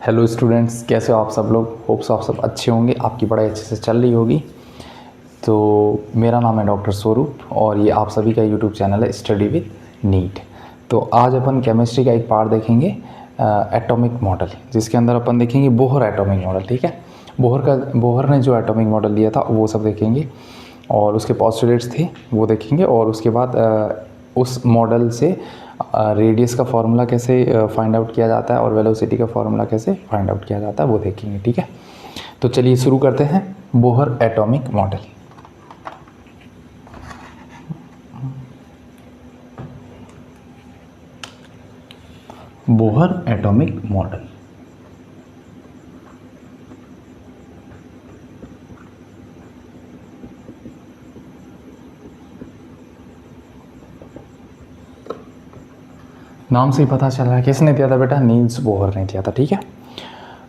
Hello students, कैसे हो आप सब लोग। होप्स आप सब अच्छे होंगे, आपकी पढ़ाई अच्छे से चल रही होगी। तो मेरा नाम है डॉक्टर स्वरूप और ये आप सभी का यूट्यूब चैनल है स्टडी विद नीट। तो आज अपन केमिस्ट्री का एक पार्ट देखेंगे, एटॉमिक मॉडल, जिसके अंदर अपन देखेंगे बोहर एटॉमिक मॉडल। ठीक है, बोहर ने जो एटॉमिक मॉडल दिया था वो सब देखेंगे और उसके पॉस्टुलेट्स थे वो देखेंगे। और उसके बाद उस मॉडल से रेडियस का फार्मूला कैसे फाइंड आउट किया जाता है और वेलोसिटी का फार्मूला कैसे फाइंड आउट किया जाता है वो देखेंगे। ठीक है, तो चलिए शुरू करते हैं। Bohr atomic model. Bohr atomic model नाम से ही पता चल रहा है किसने दिया था बेटा, नील्स बोहर ने दिया था। ठीक है,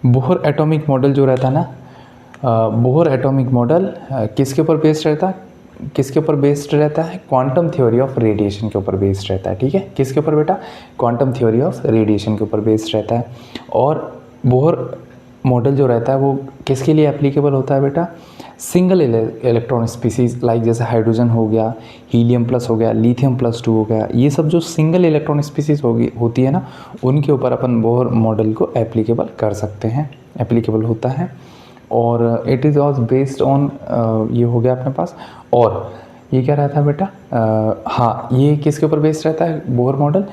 बोहर एटॉमिक मॉडल जो रहता है ना, बोहर एटॉमिक मॉडल किसके ऊपर बेस्ड रहता है, क्वांटम थ्योरी ऑफ रेडिएशन के ऊपर बेस्ड रहता है। ठीक है, किसके ऊपर बेटा, क्वांटम थ्योरी ऑफ रेडिएशन के ऊपर बेस्ड रहता है। और बोहर मॉडल जो रहता है वो किसके लिए एप्लीकेबल होता है बेटा, सिंगल इलेक्ट्रॉन स्पीसीज लाइक जैसे हाइड्रोजन हो गया, हीलियम प्लस हो गया, लिथियम प्लस 2 हो गया, ये सब जो सिंगल इलेक्ट्रॉन स्पीसीज होती है ना, उनके ऊपर अपन बोहर मॉडल को एप्लीकेबल कर सकते हैं, एप्लीकेबल होता है। और इट इज़ ऑल्स बेस्ड ऑन, ये हो गया अपने पास। और ये क्या रहता है बेटा, हाँ, ये किसके ऊपर बेस्ड रहता है Bohr model,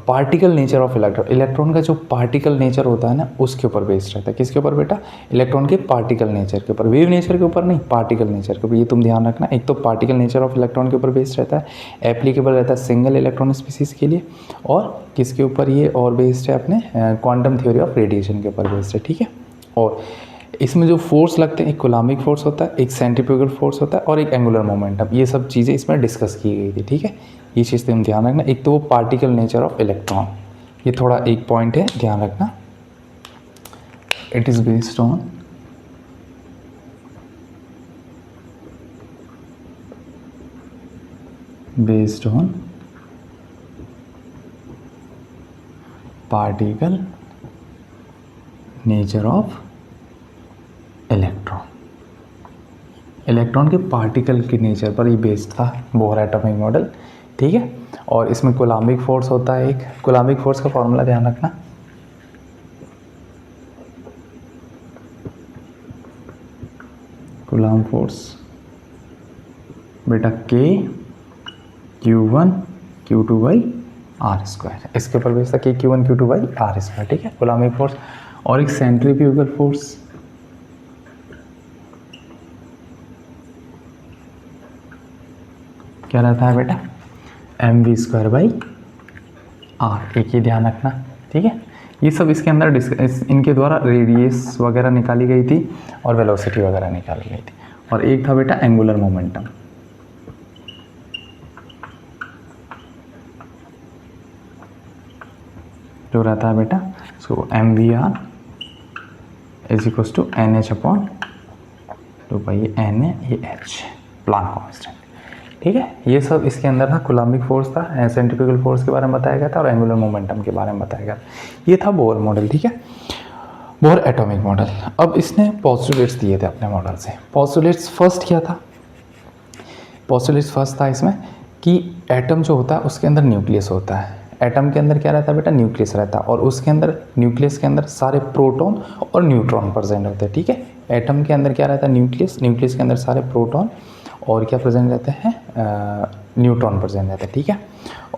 particle nature of electron, electron का जो पार्टिकल नेचर होता है ना उसके ऊपर बेस्ड रहता है। किसके ऊपर बेटा, इलेक्ट्रॉन के पार्टिकल नेचर के ऊपर, वेव नेचर के ऊपर नहीं, पार्टिकल नेचर के ऊपर। ये तुम ध्यान रखना, एक तो पार्टिकल नेचर ऑफ इलेक्ट्रॉन के ऊपर बेस्ड रहता है, एप्लीकेबल रहता है सिंगल इलेक्ट्रॉन स्पीसीज के लिए। और किसके ऊपर ये और बेस्ड है, अपने क्वांटम थ्योरी ऑफ रेडिएशन के ऊपर बेस्ड है। ठीक है, और इसमें जो फोर्स लगते हैं, एक कूलाम्बिक फोर्स होता है, एक सेंट्रीफ्यूगल फोर्स होता है और एक एंगुलर मोमेंटम, ये सब चीज़ें इसमें डिस्कस की गई थी। ठीक है, ये चीज़ तुम ध्यान रखना। एक तो वो पार्टिकल नेचर ऑफ इलेक्ट्रॉन, ये थोड़ा एक पॉइंट है, ध्यान रखना। It is based on particle nature of electron, electron के पार्टिकल के नेचर पर ये बेस्ड था बोहर एटॉमिक मॉडल। ठीक है, और इसमें कूलाम्बिक फोर्स होता है, एक कूलाम्बिक फोर्स का फॉर्मूला ध्यान रखना, कूलाम्ब फोर्स बेटा K(Q1 Q2/r²), इसके ऊपर बेस्ड था K(Q1 Q2/r²). ठीक है, कूलाम्बिक फोर्स। और एक सेंट्रीफ्यूगल फोर्स, क्या रहता है बेटा, mv²/r, एक ही ध्यान रखना। ठीक है, ये सब इसके अंदर इनके द्वारा रेडियस वगैरह निकाली गई थी और वेलोसिटी वगैरह निकाली गई थी। और एक था बेटा एंगुलर मोमेंटम, जो रहता है बेटा, so mvr is equal to nh/2πa(NaH), Planck constant. ठीक है, ये सब इसके अंदर था। कूलाम्बिक फोर्स था, सेंट्रीफ्यूगल फोर्स के बारे में बताया गया था और एंगुलर मोमेंटम के बारे में बताया गया था। ये था बोहर मॉडल। ठीक है, बोहर एटॉमिक मॉडल। अब इसने पोस्टुलेट्स दिए थे अपने मॉडल से। पोस्टुलेट्स फर्स्ट क्या था, पोस्टुलेट्स फर्स्ट था इसमें कि एटम जो होता है उसके अंदर न्यूक्लियस होता है। एटम के अंदर क्या रहता है बेटा, न्यूक्लियस रहता है, और उसके अंदर न्यूक्लियस के अंदर सारे प्रोटॉन और न्यूट्रॉन प्रेजेंट होते हैं। ठीक है, एटम के अंदर क्या रहता है, न्यूक्लियस, न्यूक्लियस के अंदर सारे प्रोटॉन और क्या प्रेजेंट रहते हैं, न्यूट्रॉन प्रेजेंट रहते हैं। ठीक है,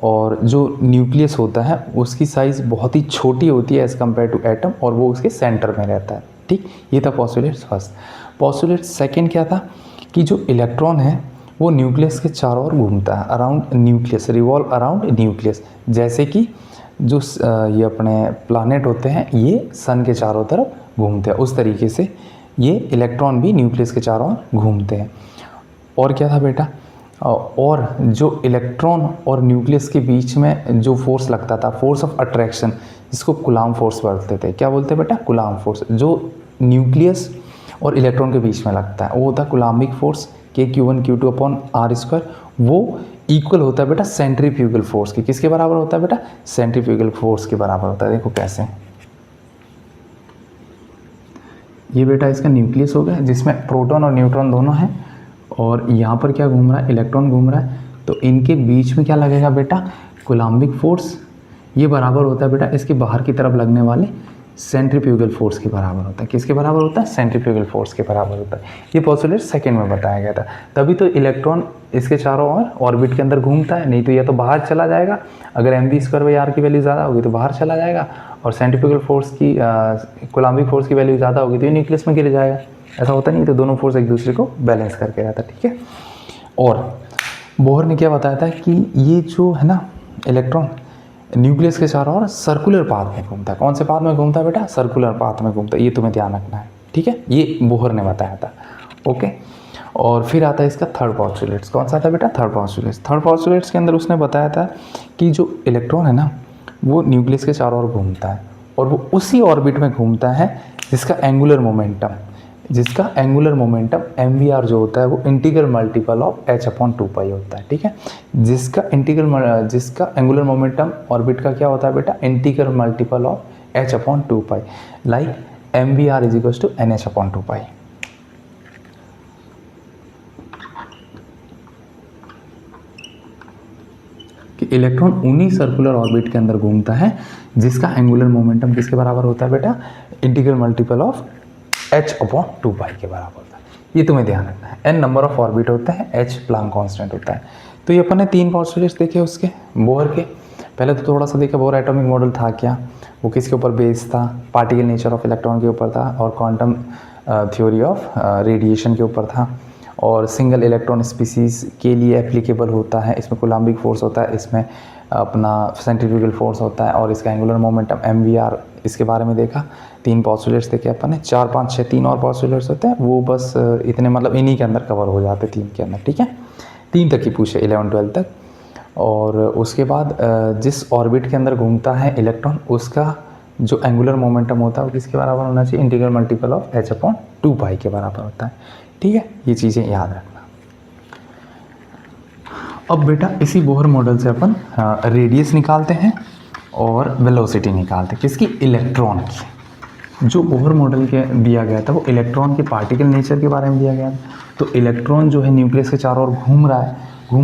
और जो न्यूक्लियस होता है उसकी साइज़ बहुत ही छोटी होती है एज़ कम्पेयर टू एटम, और वो उसके सेंटर में रहता है। ठीक, ये था पोस्टुलेट्स फर्स्ट। पोस्टुलेट्स सेकंड क्या था कि जो इलेक्ट्रॉन है वो न्यूक्लियस के चारों ओर घूमता है, around nucleus, revolve around nucleus. जैसे कि जो ये अपने प्लानेट होते हैं ये सन के चारों तरफ घूमते हैं, उस तरीके से ये इलेक्ट्रॉन भी न्यूक्लियस के चारों ओर घूमते हैं। और क्या था बेटा, और जो इलेक्ट्रॉन और न्यूक्लियस के बीच में जो फोर्स लगता था, फोर्स ऑफ अट्रैक्शन, जिसको कूलाम्ब फोर्स बोलते थे। क्या बोलते हैं बेटा, कूलाम्ब फोर्स, जो न्यूक्लियस और इलेक्ट्रॉन के बीच में लगता है वो होता है कूलाम्बिक फोर्स, K(Q1 Q2/r²। वो इक्वल होता है बेटा सेंट्रीफ्यूगल फोर्स के। किसके बराबर होता है बेटा, सेंट्रीफ्यूगल फोर्स के बराबर होता है। देखो कैसे, ये बेटा इसका न्यूक्लियस हो गया जिसमें प्रोटॉन और न्यूट्रॉन दोनों हैं, और यहाँ पर क्या घूम रहा है, इलेक्ट्रॉन घूम रहा है। तो इनके बीच में क्या लगेगा बेटा, कूलम्बिक फोर्स। ये बराबर होता है बेटा इसके बाहर की तरफ लगने वाले सेंट्रीफ्यूगल फोर्स के बराबर होता है। किसके बराबर होता है, सेंट्रीफ्यूगल फोर्स के बराबर होता है। ये पोस्टुलेट सेकंड में बताया गया था। तभी तो इलेक्ट्रॉन इसके चारों ओर ऑर्बिट के अंदर घूमता है, नहीं तो ये तो बाहर चला जाएगा। अगर mv²/r की वैल्यू ज़्यादा होगी तो बाहर चला जाएगा, और सेंट्रीफ्यूगल फोर्स की कूलम्बिक फोर्स की वैल्यू ज़्यादा होगी तो ये न्यूक्लियस में गिर जाएगा। ऐसा होता नहीं, तो दोनों फोर्स एक दूसरे को बैलेंस करके रहता है, ठीक है। और बोहर ने क्या बताया था कि ये जो है ना इलेक्ट्रॉन न्यूक्लियस के चारों ओर सर्कुलर पाथ में घूमता है। कौन से पाथ में घूमता है बेटा, सर्कुलर पाथ में घूमता है। ये तुम्हें ध्यान रखना है, ठीक है। ये बोहर ने बताया था, ओके। और फिर आता है इसका थर्ड पोस्टुलेट्स। कौन सा था बेटा, थर्ड पोस्टुलेट्स। थर्ड पोस्टुलेट्स के अंदर उसने बताया था कि जो इलेक्ट्रॉन है ना वो न्यूक्लियस के चारों ओर घूमता है, और वो उसी ऑर्बिट में घूमता है जिसका एंगुलर मोमेंटम mvr जो होता है वो इंटीग्रल मल्टीपल ऑफ h/2π होता है, ठीक है। जिसका एंगुलर मोमेंटम ऑर्बिट का क्या होता है बेटा, integral multiple of h/2π, like mvr = nh/2π। कि इलेक्ट्रॉन उन्हीं सर्कुलर ऑर्बिट के अंदर घूमता है जिसका एंगुलर मोमेंटम किसके बराबर होता है बेटा, इंटीग्रल मल्टीपल ऑफ h/2π के बराबर होता है। ये तुम्हें ध्यान रखना है। n नंबर ऑफ ऑर्बिट होते हैं, h प्लैंक कांस्टेंट होता है। तो ये अपन ने 3 पोस्टुलेट्स देखे उसके बोहर के। पहले तो थोड़ा सा देखा बोहर एटॉमिक मॉडल था क्या, वो किसके ऊपर बेस्ड था, पार्टिकल नेचर ऑफ इलेक्ट्रॉन के ऊपर था, और क्वांटम थ्योरी ऑफ रेडिएशन के ऊपर था, और सिंगल इलेक्ट्रॉन स्पीसीज के लिए एप्लीकेबल होता है। इसमें कूलम्बिक फोर्स होता है, इसमें अपना सेंट्रीफ्यूगल फोर्स होता है, और इसका एंगुलर मोमेंटम mvr, इसके बारे में देखा। 3 पोस्टुलेट्स देखे अपन ने, 4 5 6 3 और पोस्टुलेट्स होते हैं, वो बस इतने मतलब इन्हीं के अंदर कवर हो जाते 3 के अंदर, ठीक है। 3 तक ही पूछे 11 12 तक। और उसके बाद जिस ऑर्बिट के अंदर घूमता है इलेक्ट्रॉन उसका जो एंगुलर मोमेंटम होता है वो किसके बराबर होना चाहिए, इंटीग्रल मल्टीपल ऑफ h/2π के बराबर होता है, ठीक है। ये चीज़ें याद रखना। अब बेटा इसी बोहर मॉडल से अपन रेडियस निकालते हैं और वेलोसिटी निकालते हैं, किसकी, इलेक्ट्रॉन की। जो बोहर मॉडल के दिया गया था वो इलेक्ट्रॉन के पार्टिकल नेचर के बारे में दिया गया था। तो इलेक्ट्रॉन जो है न्यूक्लियस के चारों ओर घूम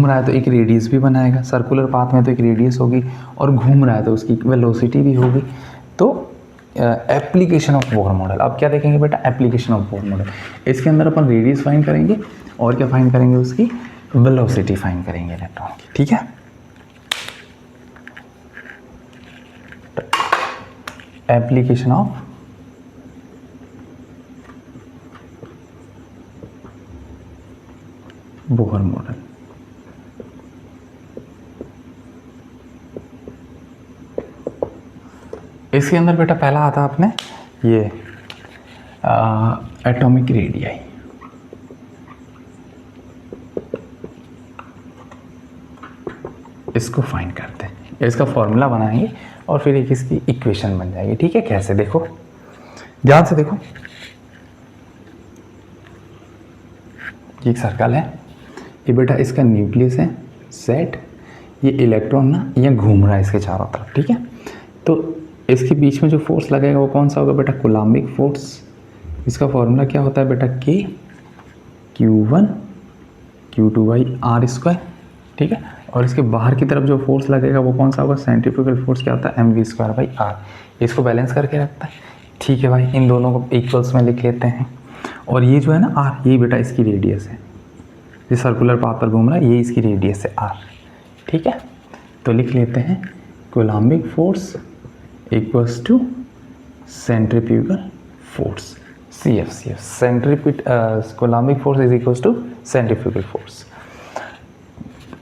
रहा है तो एक रेडियस भी बनाएगा, सर्कुलर पाथ में तो एक रेडियस होगी, और घूम रहा है तो उसकी वेलोसिटी भी होगी। तो एप्लीकेशन ऑफ बोहर मॉडल। अब क्या देखेंगे बेटा, एप्लीकेशन ऑफ बोहर मॉडल। इसके अंदर अपन रेडियस फाइंड करेंगे और क्या फाइंड करेंगे, उसकी वेलोसिटी फाइंड करेंगे इलेक्ट्रॉन की, ठीक है। Application of Bohr model. इसके अंदर बेटा पहला आता अपने ये एटॉमिक रेडियाई। इसको फाइंड करते हैं, इसका फॉर्मूला बनाएंगे और फिर एक इसकी इक्वेशन बन जाएगी, ठीक है। कैसे, देखो ध्यान से देखो। ये एक सर्कल है, ये बेटा इसका न्यूक्लियस है Z, ये इलेक्ट्रॉन ना ये घूम रहा है इसके चारों तरफ, ठीक है। तो इसके बीच में जो फोर्स लगेगा वो कौन सा होगा बेटा, कूलम्बिक फोर्स। इसका फॉर्मूला क्या होता है बेटा, K Q1 Q2/r², ठीक है। और इसके बाहर की तरफ जो फोर्स लगेगा वो कौन सा होगा, सेंट्रीफ्यूगल फोर्स, क्या होता है, mv²/r। इसको बैलेंस करके रखता है, ठीक है भाई। इन दोनों को इक्वल्स में लिख लेते हैं। और ये जो है ना r, ये बेटा इसकी रेडियस है, ये सर्कुलर पाथ पर घूम रहा है, ये इसकी रेडियस है r, ठीक है। तो लिख लेते हैं Coulombic force equals to centrifugal force, CF। Coulombic force is equals to centrifugal force.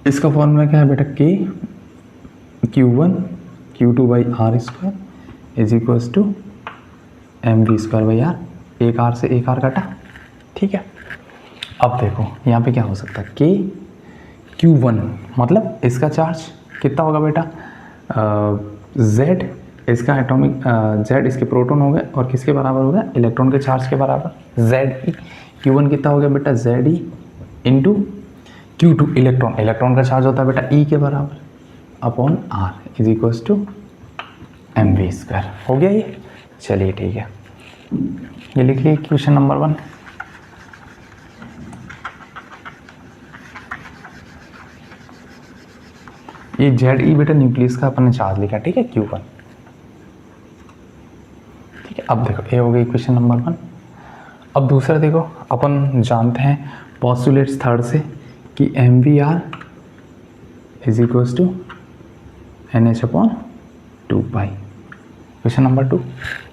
इसका फॉर्मूला क्या है बेटा, K Q1 Q2/r² is equals to mv²/r। एक r से एक r कटा, ठीक है। अब देखो यहाँ पे क्या हो सकता है, K Q1 मतलब इसका चार्ज कितना होगा बेटा, Z इसका एटॉमिक, Z इसके प्रोटॉन हो गए और किसके बराबर हो गया, इलेक्ट्रॉन के चार्ज के बराबर, ZE। Q1 कितना हो गया बेटा, ZE इंटू Q2 इलेक्ट्रॉन का चार्ज होता है बेटा E के बराबर upon R is equals to mv²। हो गया ये, चलिए ठीक है। ये लिख लिया क्वेश्चन नंबर 1। ये जेड ई बेटा न्यूक्लियस का अपन ने चार्ज लिखा, ठीक है, Q1। ठीक है, अब देखो ये हो गई क्वेश्चन नंबर 1। अब दूसरा देखो, अपन जानते हैं पॉस्टुलेट्स थर्ड से कि MVR is equals to NH/2π। Question number 2,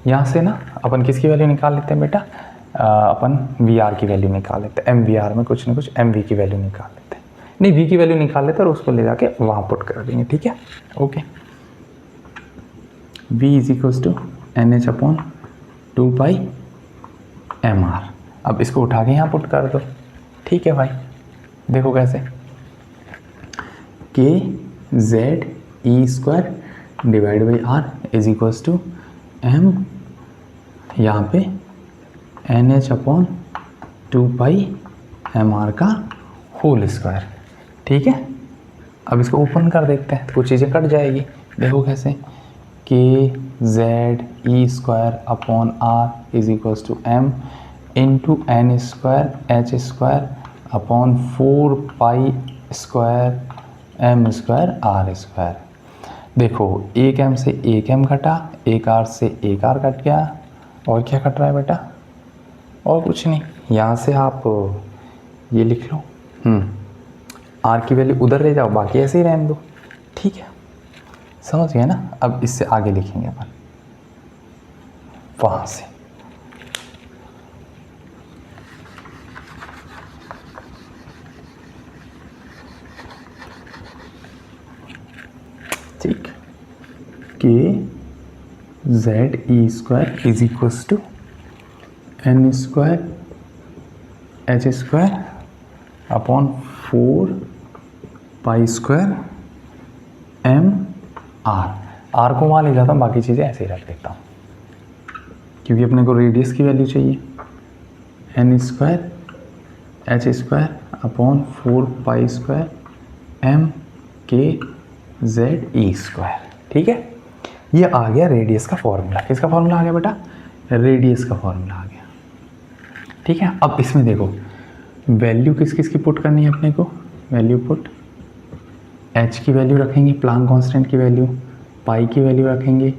यहाँ से ना अपन किसकी वैल्यू निकाल लेते हैं बेटा, अपन VR की वैल्यू निकाल लेते हैं। MVR में कुछ ना कुछ MV की वैल्यू निकाल लेते हैं, नहीं V की वैल्यू निकाल लेते हैं और उसको ले जाके वहाँ पुट कर देंगे, ठीक है, okay. V is equals to NH/2π MR। अब इसको उठा के यहाँ पुट कर दो, ठीक है भाई। देखो कैसे, KZE² divide by R is equals to M, यहाँ पे NH/2π MR का होल स्क्वायर, ठीक है। अब इसको ओपन कर देखते हैं तो कुछ चीज़ें कट जाएगी। देखो कैसे, KZE²/R is equals to M into N²H²/4π² देखो एक M से एक M घटा, एक R से एक R कट गया, और क्या कट रहा है बेटा, और कुछ नहीं। यहाँ से आप ये लिख लो, R की वैल्यू उधर ले जाओ, बाकी ऐसे ही रहने दो, ठीक है, समझ गए ना। अब इससे आगे लिखेंगे अपन वहाँ से, ठीक, KZE² is equals to N²H²/4π² MR। R को वहाँ ले जाता हूँ, बाकी चीज़ें ऐसे ही रख देता हूँ क्योंकि अपने को रेडियस की वैल्यू चाहिए। N²H²/4π² MKZE², ठीक है। ये आ गया रेडियस का फॉर्मूला। किसका फॉर्मूला आ गया बेटा, रेडियस का फॉर्मूला आ गया, ठीक है। अब इसमें देखो वैल्यू किस किस की पुट करनी है अपने को, वैल्यू पुट, H की वैल्यू रखेंगे, प्लांक कांस्टेंट की वैल्यू, पाई की वैल्यू रखेंगे,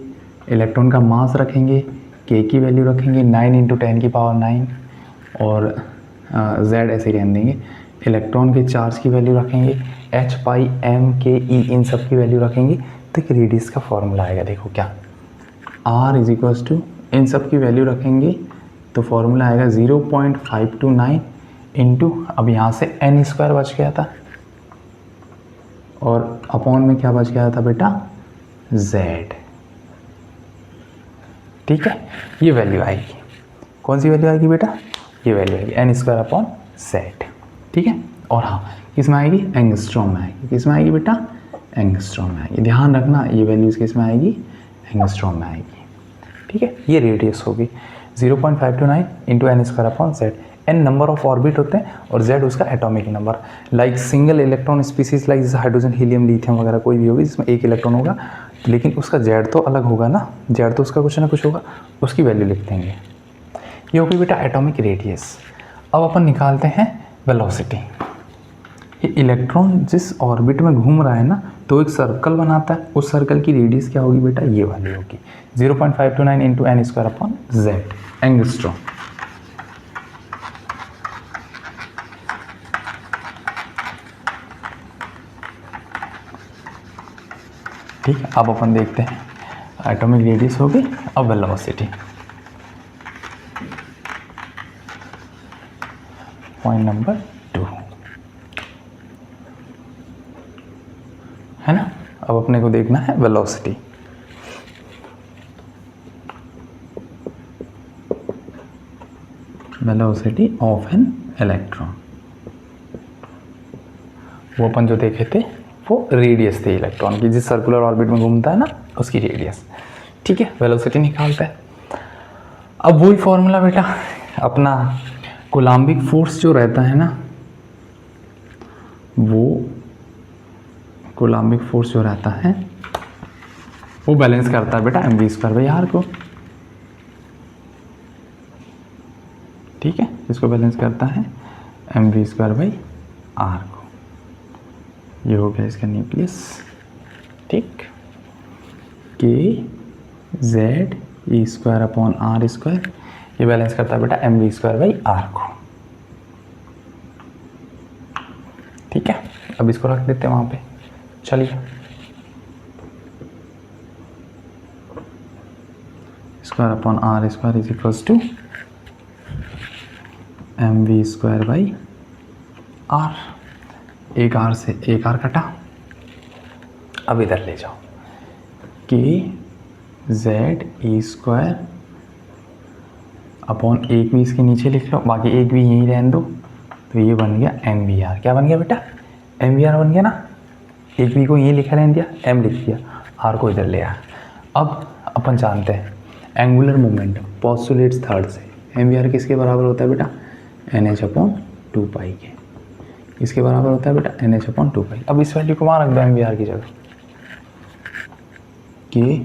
इलेक्ट्रॉन का मास रखेंगे, K की वैल्यू रखेंगे 9 × 10⁹ और Z ऐसे रहने देंगे, इलेक्ट्रॉन के चार्ज की वैल्यू रखेंगे, H, पाई, M, K, E इन सब की वैल्यू रखेंगे, तो एक रेडियस का फॉर्मूला आएगा। देखो क्या, R इज इक्वल्स टू, इन सब की वैल्यू रखेंगे तो फॉर्मूला आएगा 0.529 इंटू, अब यहाँ से N² बच गया था और अपॉन में क्या बच गया था बेटा, Z, ठीक है। ये वैल्यू आएगी, कौन सी वैल्यू आएगी बेटा, ये वैल्यू आएगी N²/Z, ठीक है। और हाँ किस में आएगी, एंगस्ट्रॉम में आएगी। किस में आएगी बेटा, एंगस्ट्रॉम में आएगी। ध्यान रखना ये वैल्यूज किस में आएगी, एंगस्ट्रॉम में आएगी, ठीक है। ये रेडियस होगी 0.529 into N²/Z। N number of orbit होते हैं और Z उसका atomic number. Like single electron species, like जैसे हाइड्रोजन, हीलियम, लिथियम वगैरह कोई भी होगी जिसमें एक इलेक्ट्रॉन होगा, लेकिन उसका Z तो अलग होगा ना, Z तो उसका कुछ ना कुछ होगा, उसकी वैल्यू लिख देंगे। ये होगी बेटा एटॉमिक रेडियस। अब अपन निकालते हैं वेलोसिटी। ये इलेक्ट्रॉन जिस ऑर्बिट में घूम रहा है ना, तो एक सर्कल बनाता है, उस सर्कल की रेडियस क्या होगी बेटा, ये वाली होगी 0.529 इंटू N²/Z, एंगस्ट्रॉम। ठीक है, अब अपन देखते हैं एटॉमिक रेडियस होगी, अब वेलोसिटी। पॉइंट नंबर 2 है ना। अब अपने को देखना है velocity. Velocity of an electron, वो अपन जो देखे थे वो रेडियस थी इलेक्ट्रॉन की, जिस सर्कुलर ऑर्बिट में घूमता है ना उसकी रेडियस, ठीक है। वेलोसिटी निकालता है। अब वही फॉर्मूला बेटा, अपना कोलम्बिक फोर्स जो रहता है ना, वो कोलम्बिक फोर्स जो रहता है वो बैलेंस करता है बेटा mv²/r को। ठीक है, इसको बैलेंस करता है M V square by R को, ये हो गया इसका न्यूक्लियस। ठीक, K Z E square upon R square, ये बैलेंस करता है बेटा M V square by R को। ठीक है, अब इसको रख देते हैं वहाँ पे। चलिए, square upon R square is equals to M V square by R, एक आर से एक आर कटा, अब इधर ले जाओ, के जेड ई स्क्वायर अपॉन एक भी इसके नीचे लिख लो, बाकी एक भी यहीं रहने दो, तो ये बन गया एम वी आर। क्या बन गया बेटा? एम वी आर बन गया ना, एक भी को यहीं लिखा रहने दिया, एम लिख दिया, आर को इधर ले आया। अब अपन जानते हैं एंगुलर मोमेंटम पोस्टुलेट्स थर्ड से, एम वी आर किसके बराबर होता है बेटा? एन एच अपॉन टू पाई के, इसके बराबर होता है बेटा एन एच अपॉन टू पाई। अब इस वैल्यू को वहाँ रख दो एम वी आर की जगह, K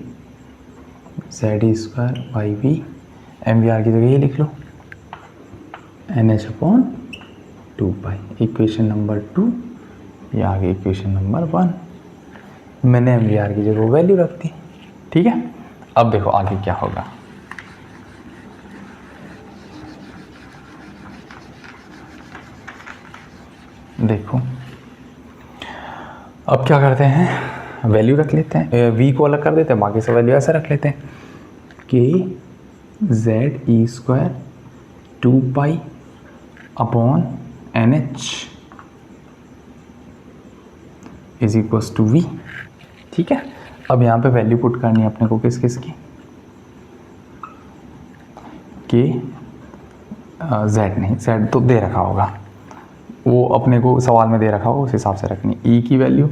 Z E square by V, M V R की जगह ये लिख लो N H upon two pi. Equation number 2, ये आगे इक्वेशन नंबर 1, मैंने एम वी आर की जगह वैल्यू रख दी। ठीक है, अब देखो आगे क्या होगा। देखो अब क्या करते हैं, वैल्यू रख लेते हैं, वी को अलग कर देते हैं, बाकी से वैल्यू ऐसे रख लेते हैं, K Z E square two pi upon N H is equals to V. ठीक है, अब यहाँ पे वैल्यू पुट करनी है अपने को किस किस की, के जेड नहीं, जेड तो दे रखा होगा, वो अपने को सवाल में दे रखा होगा, उस हिसाब से रखनी, ई की वैल्यू,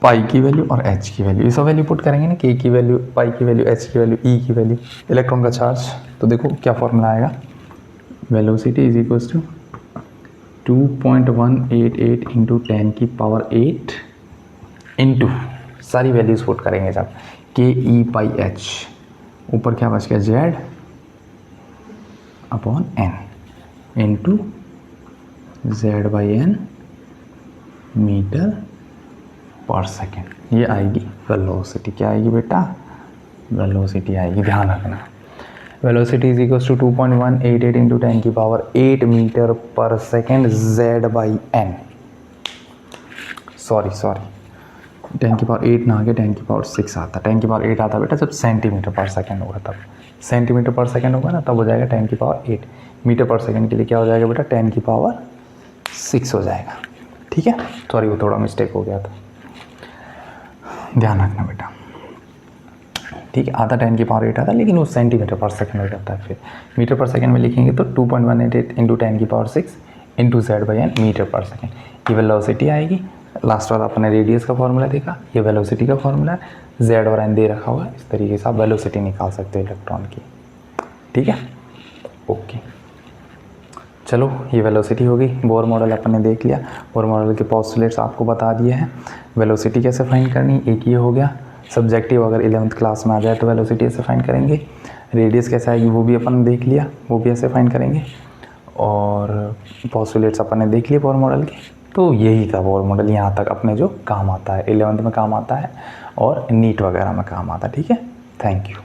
पाई की वैल्यू और एच की वैल्यू, ये सब वैल्यू पुट करेंगे ना, के की वैल्यू, पाई की वैल्यू, एच की वैल्यू, ई की वैल्यू, इलेक्ट्रॉन का चार्ज। तो देखो क्या फॉर्मूला आएगा, velocity is equals to 2.188 into 10 की पावर 8 इंटू सारी वैल्यूज पुट करेंगे जब, के ई पाई एच, ऊपर क्या बच गया Z upon N into Z by N metre per second, ये आएगी वेलोसिटी। क्या आएगी बेटा? वेलोसिटी आएगी, ध्यान रखना। Velocity is equals to 2.188 into 10 की power 8 metre per second Z by N, sorry 10 की पावर 8 ना आगे 10 की पावर 6 आता, 10 की पावर 8 आता बेटा जब सेंटीमीटर पर सेकेंड होगा, तब सेंटीमीटर पर सेकेंड होगा ना, तब हो जाएगा 10 की पावर 8, मीटर पर सेकेंड के लिए क्या हो जाएगा बेटा? 10 की पावर 6 हो जाएगा। ठीक है, सॉरी वो थोड़ा मिस्टेक हो गया था, ध्यान रखना बेटा। ठीक है, आधा 10 की पावर 8 आता, लेकिन वो सेंटीमीटर पर सेकेंड हो जाता है, फिर मीटर पर सेकेंड में लिखेंगे तो 2.188 इंटू 10 की power 6 into Z by N metre per second, ये वेलोसिटी आएगी। लास्ट वाला अपने रेडियस का फॉर्मूला देखा, ये वेलोसिटी का फॉर्मूला है, जेड और एन दे रखा हुआ है, इस तरीके से आप वेलोसिटी निकाल सकते हो इलेक्ट्रॉन की। ठीक है, ओके, चलो ये वेलोसिटी होगी। बोर मॉडल अपन ने देख लिया, बोर मॉडल के पोस्टुलेट्स आपको बता दिए हैं। वेलोसिटी कैसे फाइंड करनी, एक ये हो गया सब्जेक्टिव, अगर 11th क्लास में आ जाए तो वेलोसिटी ऐसे फाइंड करेंगे। रेडियस कैसे आएगी वो भी अपन देख लिया, वो भी ऐसे फाइंड करेंगे। और पोस्टुलेट्स अपन ने देख लिए बोर मॉडल के। तो यही था बोर मॉडल, यहाँ तक अपने जो काम आता है, 11th में काम आता है और नीट वगैरह में काम आता है। ठीक है, थैंक यू।